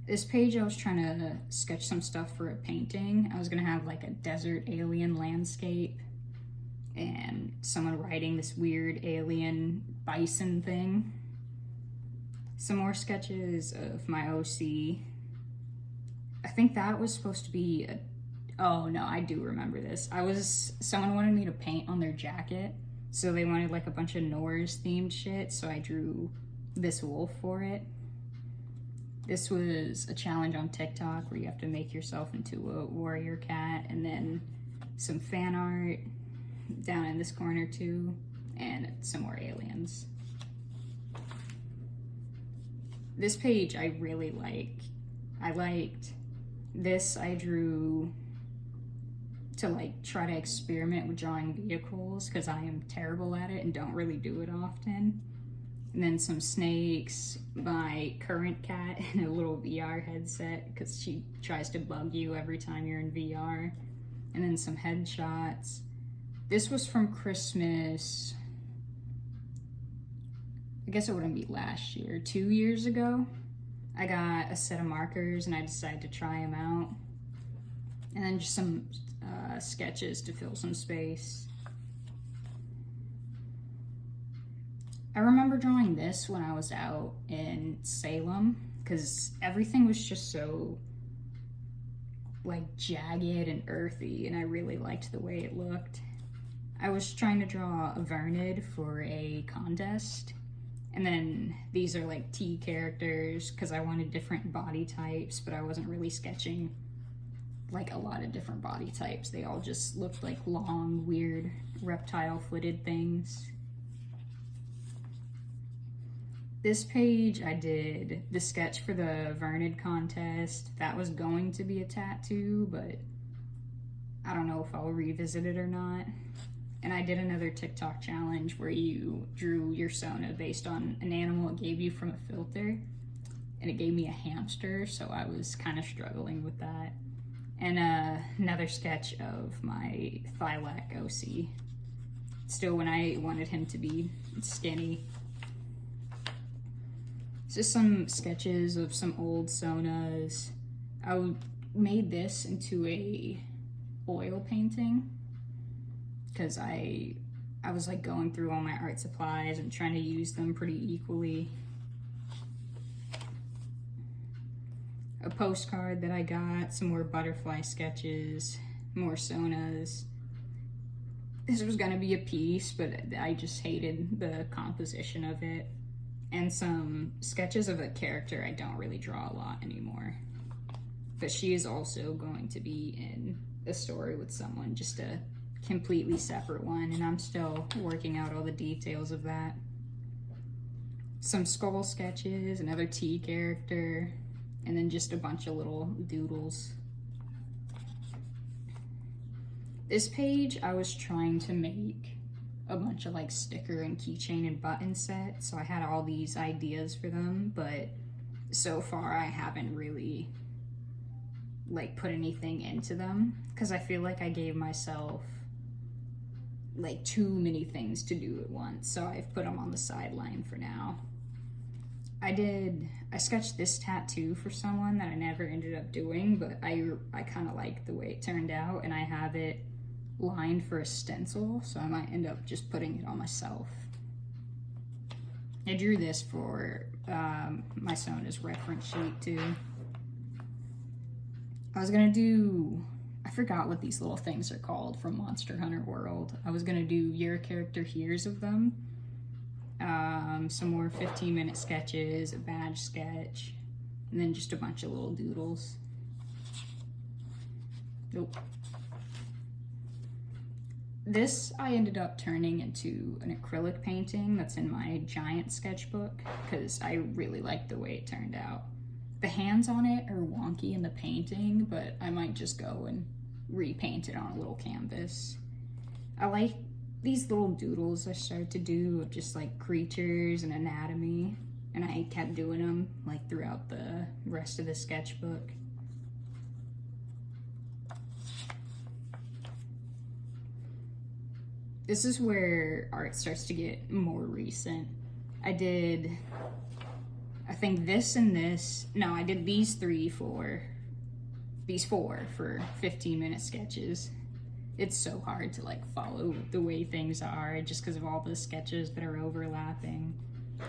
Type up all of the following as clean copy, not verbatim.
This page I was trying to sketch some stuff for a painting. I was gonna have like a desert alien landscape and someone riding this weird alien bison thing. Some more sketches of my OC. I think that was supposed to be a, oh no, I do remember this. Someone wanted me to paint on their jacket, so they wanted like a bunch of Norse themed shit, so I drew this wolf for it. This was a challenge on TikTok where you have to make yourself into a warrior cat, and then some fan art down in this corner too, and some more aliens. This page I really like. I liked this. I drew to like try to experiment with drawing vehicles because I am terrible at it and don't really do it often. And then some snakes, my current cat in a little VR headset because she tries to bug you every time you're in VR. And then some headshots. This was from Christmas. I guess it wouldn't be last year, 2 years ago. I got a set of markers and I decided to try them out. And then just some sketches to fill some space. I remember drawing this when I was out in Salem because everything was just so like jagged and earthy, and I really liked the way it looked. I was trying to draw a Vernid for a contest, and then these are like T characters because I wanted different body types, but I wasn't really sketching like a lot of different body types. They all just looked like long, weird, reptile-footed things. This page, I did the sketch for the Vernid contest. That was going to be a tattoo, but I don't know if I'll revisit it or not. And I did another TikTok challenge where you drew your Sona based on an animal it gave you from a filter. And it gave me a hamster, so I was kind of struggling with that. And another sketch of my Thylac OC. Still when I wanted him to be skinny. Just some sketches of some old Sonas. I made this into a oil painting because I was like going through all my art supplies and trying to use them pretty equally. A postcard that I got, some more butterfly sketches, more Sonas. This was gonna be a piece, but I just hated the composition of it. And some sketches of a character I don't really draw a lot anymore. But she is also going to be in a story with someone, just a completely separate one, and I'm still working out all the details of that. Some skull sketches, another T character, and then just a bunch of little doodles. This page I was trying to make a bunch of like sticker and keychain and button sets, so I had all these ideas for them, but so far I haven't really like put anything into them because I feel like I gave myself like too many things to do at once, so I've put them on the sideline for now. I sketched this tattoo for someone that I never ended up doing, but I kind of like the way it turned out, and I have it lined for a stencil, so I might end up just putting it on myself. I drew this for my Sona's reference sheet too. I was gonna do, I forgot what these little things are called from Monster Hunter World. I was gonna do your character hears of them. Some more 15-minute sketches, a badge sketch, and then just a bunch of little doodles. Nope. This I ended up turning into an acrylic painting that's in my giant sketchbook because I really liked the way it turned out. The hands on it are wonky in the painting, but I might just go and repaint it on a little canvas. I like these little doodles I started to do of just like creatures and anatomy, and I kept doing them like throughout the rest of the sketchbook. This is where art starts to get more recent. I did I think this and this, no, I did these four for 15-minute sketches. It's so hard to like follow the way things are just because of all the sketches that are overlapping.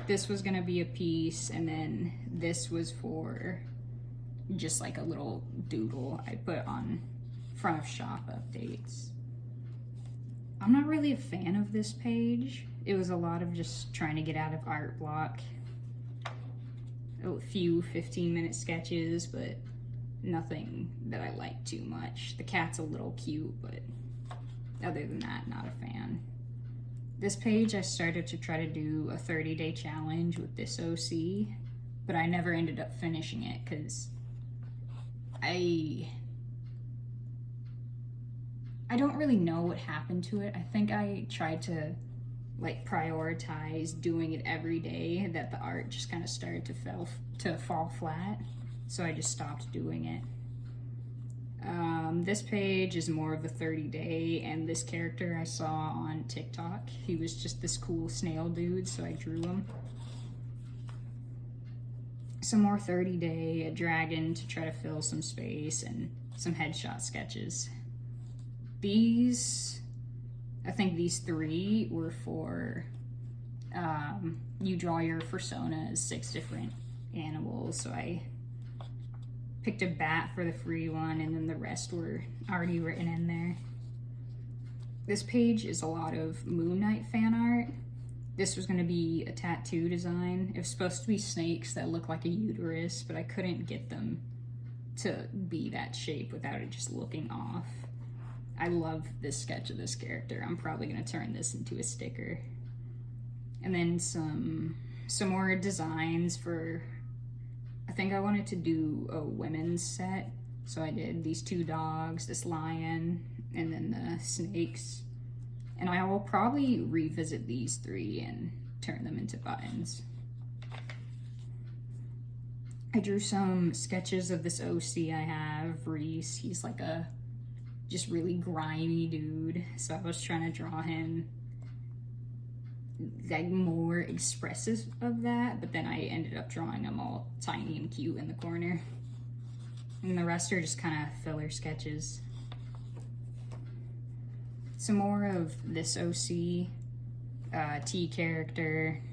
This was gonna be a piece, and then this was for just like a little doodle I put on front of shop updates. I'm not really a fan of this page. It was a lot of just trying to get out of art block. A few 15-minute sketches, but nothing that I like too much. The cat's a little cute, but other than that, not a fan. This page I started to try to do a 30-day challenge with this OC, but I never ended up finishing it because I don't really know what happened to it. I think I tried to like prioritize doing it every day, that the art just kind of started to fall flat, so I just stopped doing it. This page is more of a 30-day, and this character I saw on TikTok, he was just this cool snail dude, so I drew him. Some more 30-day, a dragon to try to fill some space, and some headshot sketches. I think these three were for, you draw your persona as 6 different animals, so I picked a bat for the free one, and then the rest were already written in there. This page is a lot of Moon Knight fan art. This was gonna be a tattoo design. It was supposed to be snakes that look like a uterus, but I couldn't get them to be that shape without it just looking off. I love this sketch of this character. I'm probably gonna turn this into a sticker. And then some more designs for, I think I wanted to do a women's set. So I did these 2 dogs, this lion, and then the snakes. And I will probably revisit these 3 and turn them into buttons. I drew some sketches of this OC I have, Reese. He's like a just really grimy dude, so I was trying to draw him like more expressive of that, but then I ended up drawing him all tiny and cute in the corner. And the rest are just kind of filler sketches. Some more of this OC, T character.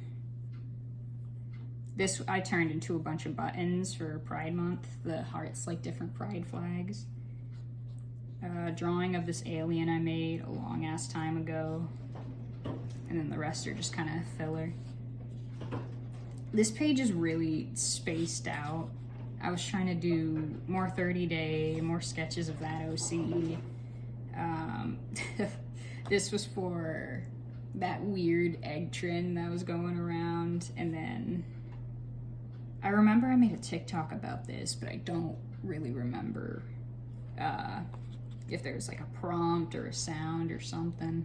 This I turned into a bunch of buttons for Pride Month. The hearts like different pride flags. Drawing of this alien I made a long ass time ago. And then the rest are just kind of filler. This page is really spaced out. I was trying to do more 30-day, more sketches of that OC. This was for that weird egg trend that was going around. And then I remember I made a TikTok about this, but I don't really remember if there was like a prompt or a sound or something.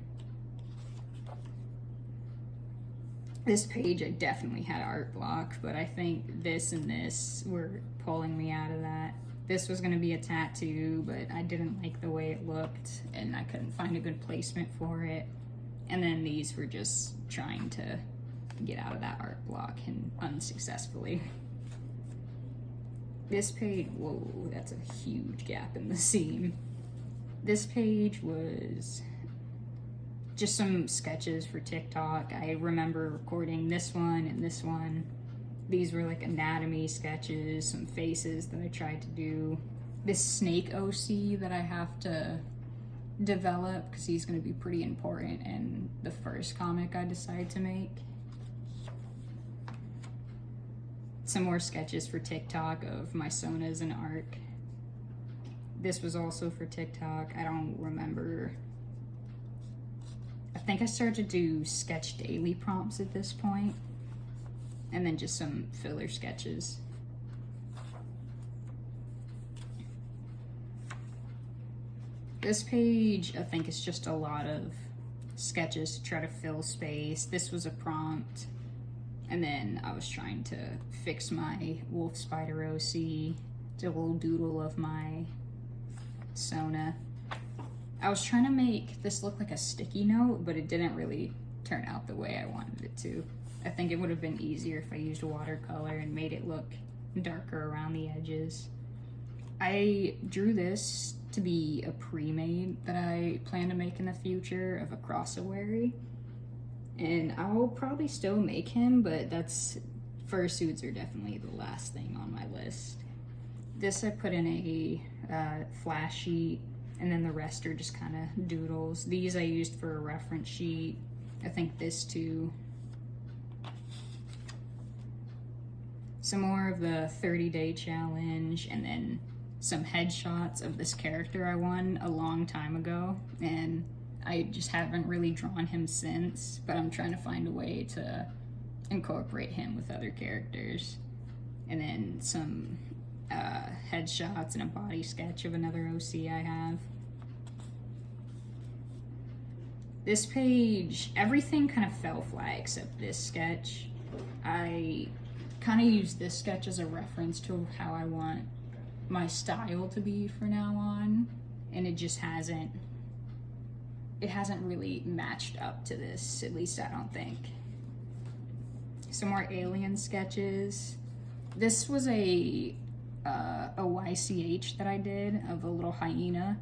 This page I definitely had art block, but I think this and this were pulling me out of that. This was gonna be a tattoo, but I didn't like the way it looked and I couldn't find a good placement for it. And then these were just trying to get out of that art block and unsuccessfully. This page, whoa, that's a huge gap in the seam. This page was just some sketches for TikTok. I remember recording this one and this one. These were like anatomy sketches, some faces that I tried to do. This snake OC that I have to develop because he's going to be pretty important in the first comic I decide to make. Some more sketches for TikTok of my sonas and arc. This was also for TikTok. I don't remember. I think I started to do sketch daily prompts at this point, and then just some filler sketches. This page, I think, is just a lot of sketches to try to fill space. This was a prompt, and then I was trying to fix my wolf spider OC, did a little doodle of my Sona. I was trying to make this look like a sticky note, but it didn't really turn out the way I wanted it to. I think it would have been easier if I used watercolor and made it look darker around the edges. I drew this to be a pre-made that I plan to make in the future of a crossawary. And I'll probably still make him, but fursuits are definitely the last thing on my list. This I put in a flash sheet, and then the rest are just kind of doodles. These I used for a reference sheet. I think this too. Some more of the 30-day challenge, and then some headshots of this character I won a long time ago, and I just haven't really drawn him since, but I'm trying to find a way to incorporate him with other characters. And then some headshots and a body sketch of another OC I have. This page, everything kind of fell flat except this sketch. I kind of used this sketch as a reference to how I want my style to be for now on, and it just hasn't really matched up to this, at least I don't think. Some more alien sketches. This was a YCH that I did of a little hyena,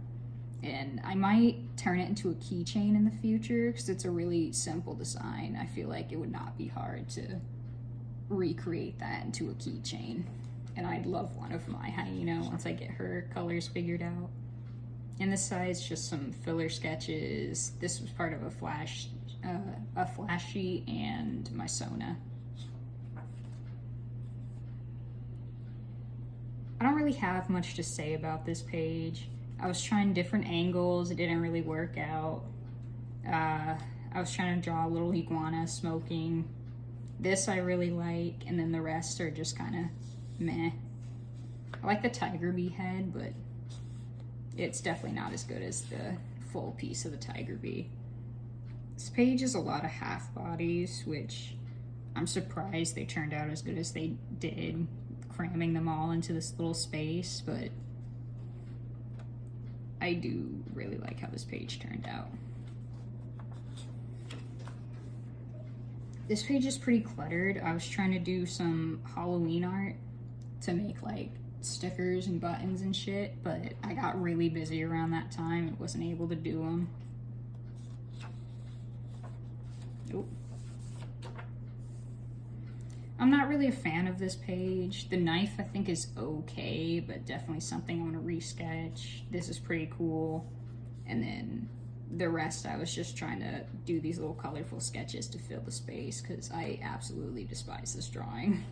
and I might turn it into a keychain in the future because it's a really simple design. I feel like it would not be hard to recreate that into a keychain, and I'd love one of my hyena once I get her colors figured out. And this side's just some filler sketches. This was part of a flash sheet and my Sona. I don't really have much to say about this page. I was trying different angles, it didn't really work out. I was trying to draw a little iguana smoking. This I really like, and then the rest are just kind of meh. I like the tiger bee head, but it's definitely not as good as the full piece of the tiger bee. This page is a lot of half bodies, which I'm surprised they turned out as good as they did, cramming them all into this little space, but I do really like how this page turned out. This page is pretty cluttered. I was trying to do some Halloween art to make like stickers and buttons and shit, but I got really busy around that time and wasn't able to do them. Nope. I'm not really a fan of this page. The knife I think is okay, but definitely something I want to resketch. This is pretty cool. And then the rest I was just trying to do these little colorful sketches to fill the space because I absolutely despise this drawing.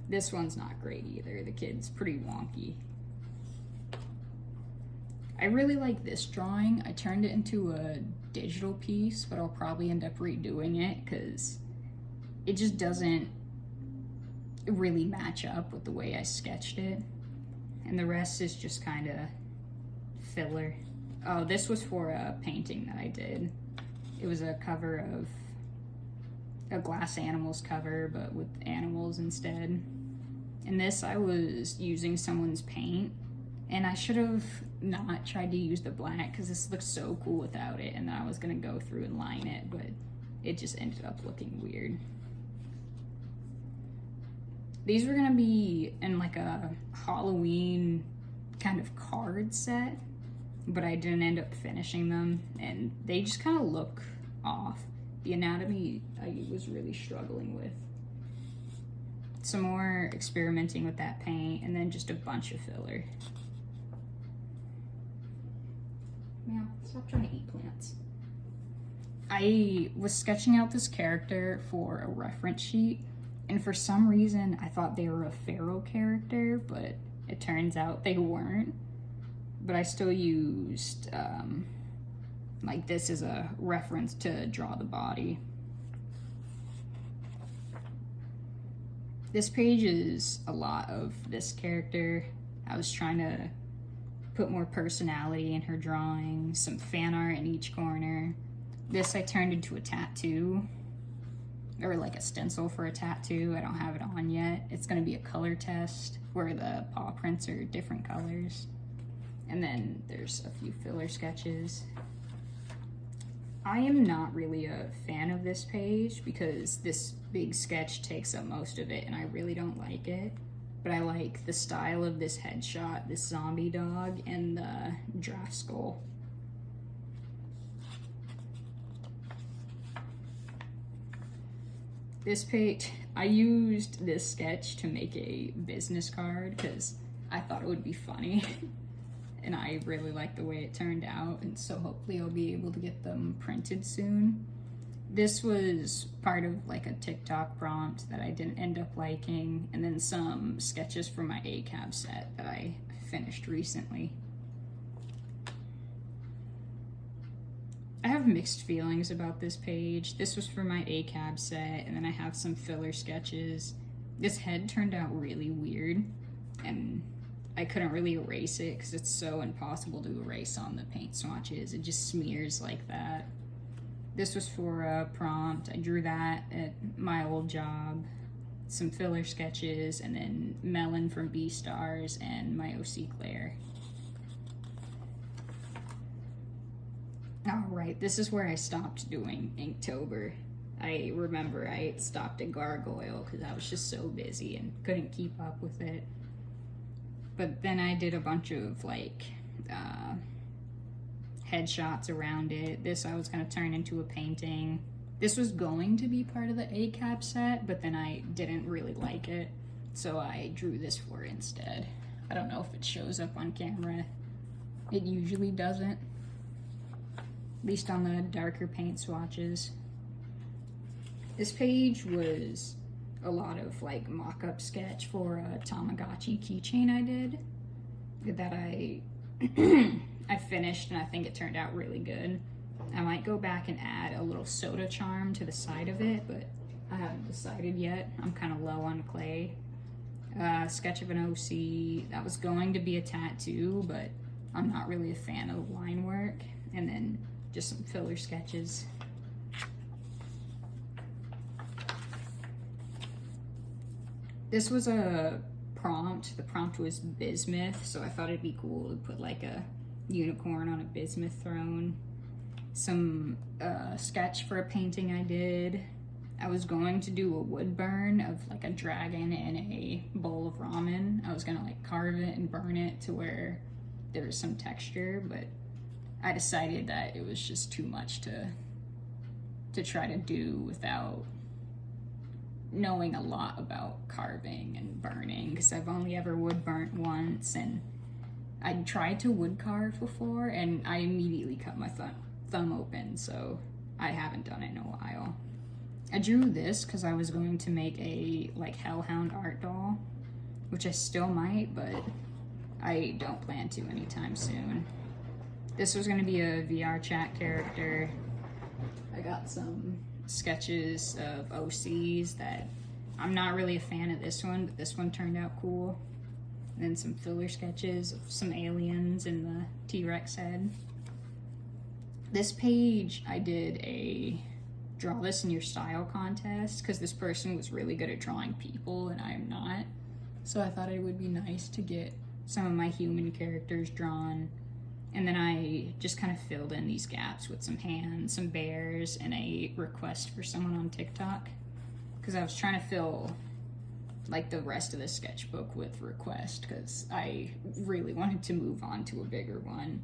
This one's not great either. The kid's pretty wonky. I really like this drawing. I turned it into a digital piece, but I'll probably end up redoing it because it just doesn't really match up with the way I sketched it. And the rest is just kind of filler. Oh, this was for a painting that I did. It was a cover of a Glass Animals cover, but with animals instead. And this, I was using someone's paint, and I should have not tried to use the black because this looks so cool without it, and then I was gonna go through and line it, but it just ended up looking weird. These were gonna be in like a Halloween kind of card set, but I didn't end up finishing them, and they just kind of look off. The anatomy I was really struggling with. Some more experimenting with that paint, and then just a bunch of filler. Meow, stop trying to eat plants. I was sketching out this character for a reference sheet, and for some reason I thought they were a feral character, but it turns out they weren't. But I still used like this as a reference to draw the body. This page is a lot of this character. I was trying to put more personality in her drawing, some fan art in each corner. This I turned into a tattoo, or like a stencil for a tattoo. I don't have it on yet. It's gonna be a color test where the paw prints are different colors. And then there's a few filler sketches. I am not really a fan of this page because this big sketch takes up most of it and I really don't like it. But I like the style of this headshot, this zombie dog, and the draft skull. This page, I used this sketch to make a business card because I thought it would be funny. And I really like the way it turned out, and so hopefully I'll be able to get them printed soon. This was part of like a TikTok prompt that I didn't end up liking, and then some sketches from my ACAB set that I finished recently. I have mixed feelings about this page. This was for my ACAB set, and then I have some filler sketches. This head turned out really weird, and I couldn't really erase it because it's so impossible to erase on the paint swatches. It just smears like that. This was for a prompt. I drew that at my old job. Some filler sketches, and then Melon from B-Stars and my OC Claire. All right, this is where I stopped doing Inktober. I remember I stopped at Gargoyle because I was just so busy and couldn't keep up with it. But then I did a bunch of like headshots around it. This I was going to turn into a painting. This was going to be part of the ACAB set, but then I didn't really like it, so I drew this for it instead. I don't know if it shows up on camera. It usually doesn't, at least on the darker paint swatches. This page was a lot of like mock-up sketch for a Tamagotchi keychain I did that I I finished, and I think it turned out really good. I might go back and add a little soda charm to the side of it, but I haven't decided yet. I'm kind of low on clay. Sketch of an OC. That was going to be a tattoo, but I'm not really a fan of line work. And then just some filler sketches. This was a prompt. The prompt was bismuth, so I thought it'd be cool to put like a unicorn on a bismuth throne. Some sketch for a painting I did. I was going to do a wood burn of like a dragon in a bowl of ramen. I was gonna like carve it and burn it to where there was some texture, but I decided that it was just too much to try to do without knowing a lot about carving and burning, because I've only ever wood burnt once, and I tried to wood carve before and I immediately cut my thumb open, so I haven't done it in a while. I drew this because I was going to make a like Hellhound art doll, which I still might, but I don't plan to anytime soon. This was going to be a VR chat character. I got some sketches of OCs that I'm not really a fan of this one, but this one turned out cool. And then some filler sketches of some aliens in the T-Rex head. This page, I did a draw this in your style contest because this person was really good at drawing people and I am not. So I thought it would be nice to get some of my human characters drawn. And then I just kind of filled in these gaps with some hands, some bears, and a request for someone on TikTok. Because I was trying to fill like the rest of the sketchbook with request because I really wanted to move on to a bigger one.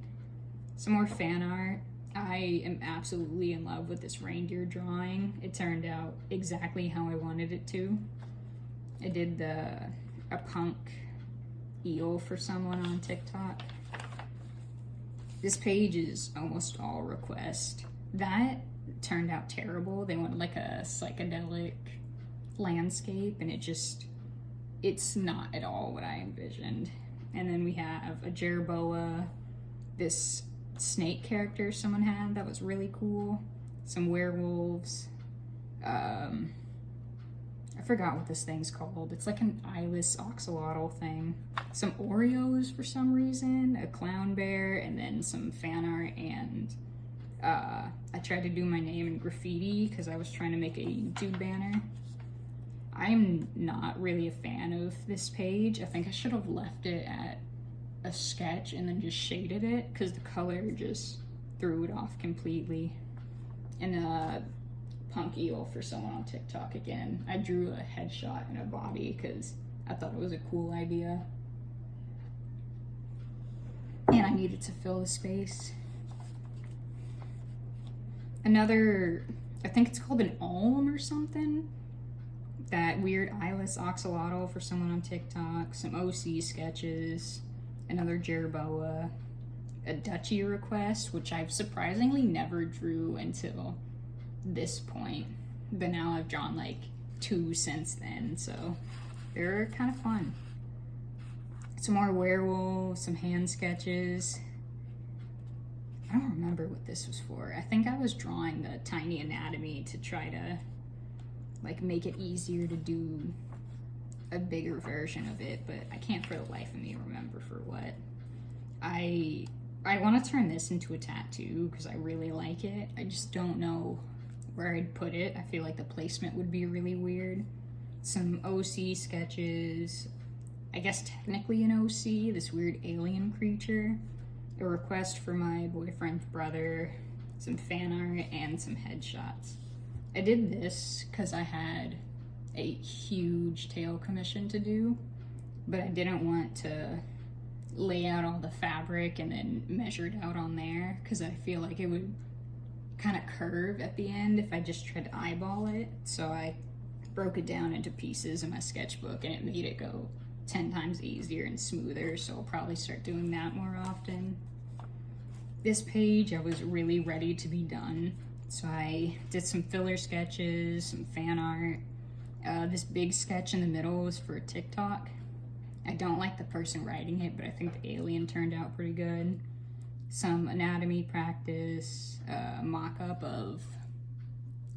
Some more fan art. I am absolutely in love with this reindeer drawing. It turned out exactly how I wanted it to. I did a punk eel for someone on TikTok. This page is almost all request. That turned out terrible. They wanted like a psychedelic landscape, and it's not at all what I envisioned. And then we have a jerboa, this snake character someone had that was really cool, some werewolves. I forgot what this thing's called. It's like an eyeless axolotl thing. Some Oreos for some reason, a clown bear, and then some fan art. And I tried to do my name in graffiti because I was trying to make a YouTube banner. I'm not really a fan of this page. I think I should have left it at a sketch and then just shaded it because the color just threw it off completely. And a punk eel for someone on TikTok again. I drew a headshot and a body because I thought it was a cool idea. And I needed to fill the space. Another, I think it's called an ulm or something. That weird eyeless oxalotl for someone on TikTok. Some OC sketches. Another jerboa. A duchy request, which I've surprisingly never drew until this point. But now I've drawn like 2 since then, so they're kind of fun. Some more werewolves, some hand sketches. I don't remember what this was for. I think I was drawing the tiny anatomy to try to like make it easier to do a bigger version of it, but I can't for the life of me remember for what. I want to turn this into a tattoo because I really like it. I just don't know where I'd put it. I feel like the placement would be really weird. Some OC sketches. I guess technically an OC, this weird alien creature. A request for my boyfriend's brother. Some fan art and some headshots. I did this because I had a huge tail commission to do, but I didn't want to lay out all the fabric and then measure it out on there because I feel like it would kind of curve at the end if I just tried to eyeball it. So I broke it down into pieces in my sketchbook and it made it go 10 times easier and smoother, so I'll probably start doing that more often. This page I was really ready to be done, so I did some filler sketches, some fan art. This big sketch in the middle was for TikTok. I don't like the person writing it, but I think the alien turned out pretty good. Some anatomy practice, mock-up of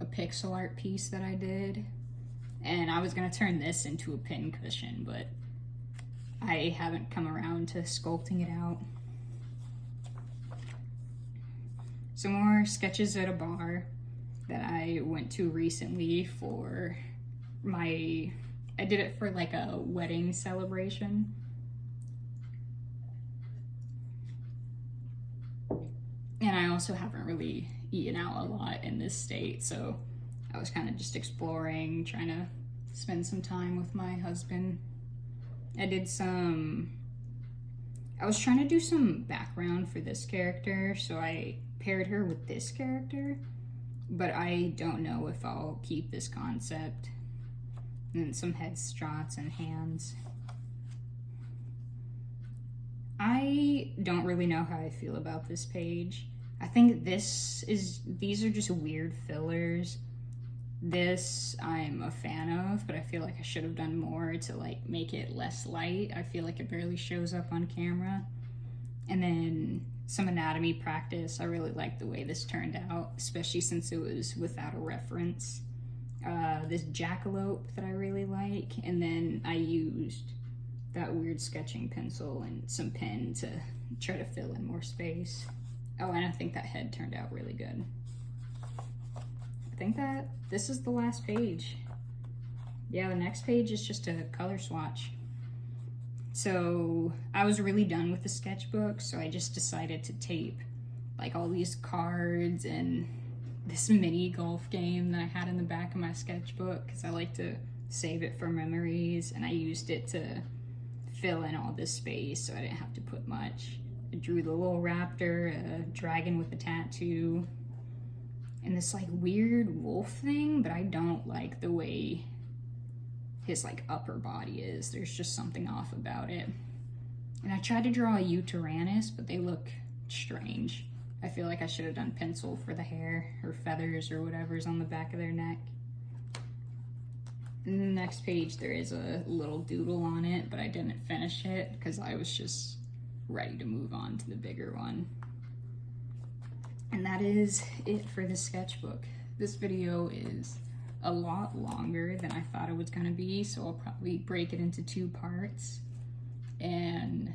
a pixel art piece that I did. And I was gonna turn this into a pin cushion, but I haven't come around to sculpting it out. Some more sketches at a bar that I went to recently for I did it for like a wedding celebration. And I also haven't really eaten out a lot in this state, so I was kind of just exploring, trying to spend some time with my husband. I was trying to do some background for this character, so I paired her with this character, but I don't know if I'll keep this concept. And some headshots and hands. I don't really know how I feel about this page. I think these are just weird fillers. This I'm a fan of, but I feel like I should have done more to like make it less light. I feel like it barely shows up on camera. And then some anatomy practice. I really like the way this turned out, especially since it was without a reference. This jackalope that I really like, and then I used that weird sketching pencil and some pen to try to fill in more space. Oh, and I think that head turned out really good. I think that this is the last page. Yeah, the next page is just a color swatch. So I was really done with the sketchbook, so I just decided to tape like all these cards and this mini golf game that I had in the back of my sketchbook because I like to save it for memories, and I used it to fill in all this space so I didn't have to put much. I drew the little raptor, a dragon with a tattoo, and this like weird wolf thing, but I don't like the way his like upper body is. There's just something off about it. And I tried to draw a Uranus, but they look strange. I feel like I should have done pencil for the hair or feathers or whatever's on the back of their neck. And the next page, there is a little doodle on it, but I didn't finish it because I was just ready to move on to the bigger one. And that is it for this sketchbook. This video is a lot longer than I thought it was gonna be, so I'll probably break it into 2 parts. And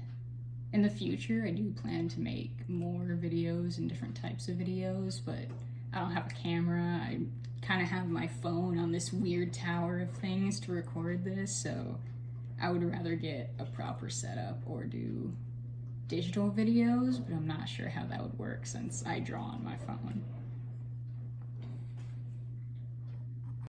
in the future, I do plan to make more videos and different types of videos, but I don't have a camera. I kind of have my phone on this weird tower of things to record this, so I would rather get a proper setup or do digital videos, but I'm not sure how that would work since I draw on my phone.